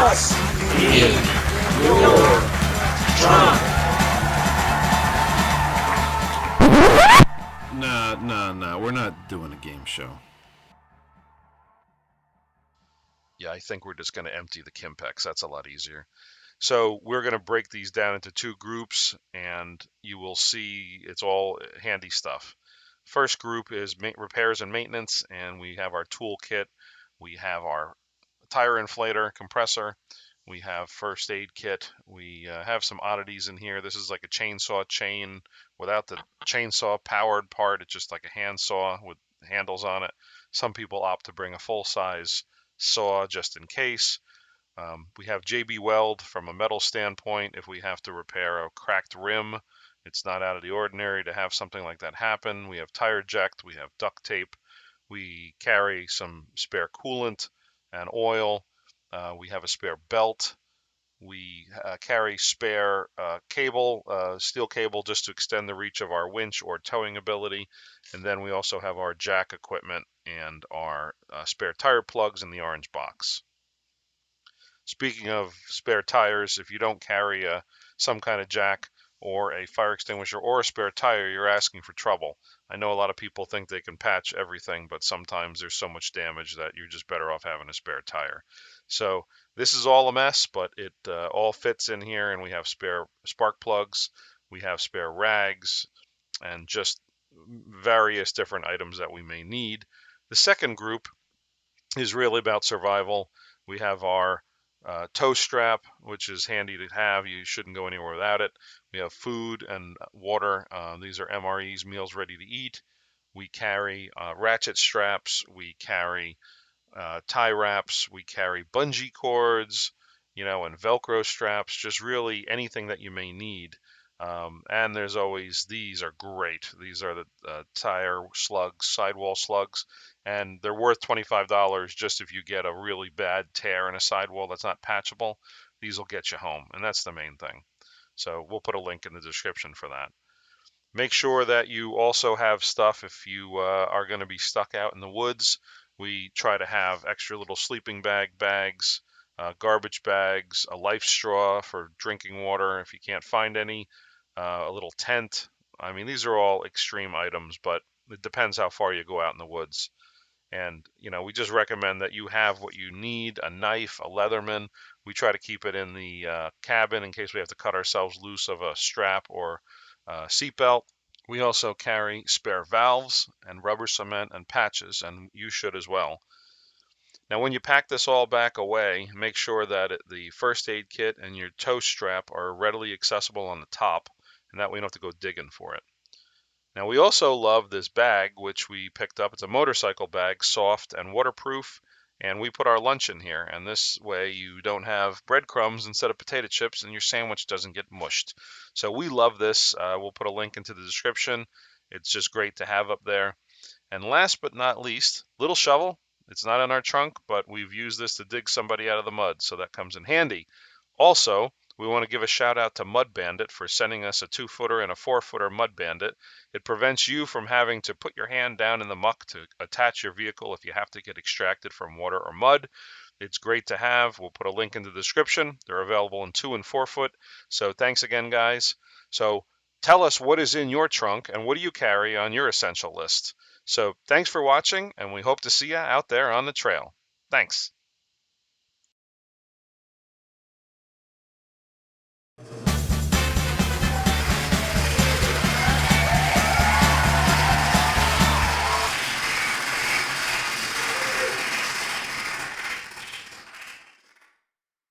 What's in your trunk? Nah. We're not doing a game show. Yeah, I think we're just going to empty the Kimpex. That's a lot easier. So we're going to break these down into two groups, and you will see it's all handy stuff. First group is repairs and maintenance, and we have our tool kit. We have our tire inflator, compressor. We have first aid kit. We have some oddities in here. This is like a chainsaw chain without the chainsaw powered part. It's just like a hand saw with handles on it. Some people opt to bring a full-size saw just in case. We have JB Weld from a metal standpoint. If we have to repair a cracked rim, it's not out of the ordinary to have something like that happen. We have tire eject. We have duct tape. We carry some spare coolant and oil. We have a spare belt. We carry spare cable, steel cable, just to extend the reach of our winch or towing ability. And then we also have our jack equipment and our spare tire plugs in the orange box. Speaking of spare tires, if you don't carry some kind of jack or a fire extinguisher or a spare tire, you're asking for trouble. I know a lot of people think they can patch everything, but sometimes there's so much damage that you're just better off having a spare tire. So this is all a mess, but it all fits in here, and we have spare spark plugs, we have spare rags, and just various different items that we may need. The second group is really about survival. We have our tow strap, which is handy to have. You shouldn't go anywhere without it. We have food and water. These are MREs, meals ready to eat. We carry ratchet straps. We carry tie wraps. We carry bungee cords, and Velcro straps, just really anything that you may need. And there's always, these are great. These are the tire slugs, sidewall slugs, and they're worth $25 just if you get a really bad tear in a sidewall that's not patchable. These will get you home, and that's the main thing. So we'll put a link in the description for that. Make sure that you also have stuff if you are going to be stuck out in the woods. We try to have extra little sleeping bags, garbage bags, a life straw for drinking water if you can't find any, a little tent. I mean, these are all extreme items, but it depends how far you go out in the woods. And, we just recommend that you have what you need, a knife, a Leatherman. We try to keep it in the cabin in case we have to cut ourselves loose of a strap or seatbelt. We also carry spare valves and rubber cement and patches, and you should as well. Now, when you pack this all back away, make sure that the first aid kit and your tow strap are readily accessible on the top, and that way you don't have to go digging for it. Now, we also love this bag, which we picked up. It's a motorcycle bag, soft and waterproof, and we put our lunch in here. And this way you don't have breadcrumbs instead of potato chips, and your sandwich doesn't get mushed. So we love this. We'll put a link into the description. It's just great to have up there. And last but not least, little shovel. It's not in our trunk, but we've used this to dig somebody out of the mud, so that comes in handy. Also, we want to give a shout out to MudBandit for sending us a 2-footer and a 4-footer MudBandit. It prevents you from having to put your hand down in the muck to attach your vehicle if you have to get extracted from water or mud. It's great to have. We'll put a link in the description. They're available in 2 and 4 foot. So thanks again, guys. So tell us what is in your trunk and what do you carry on your essential list. So thanks for watching, and we hope to see you out there on the trail. Thanks.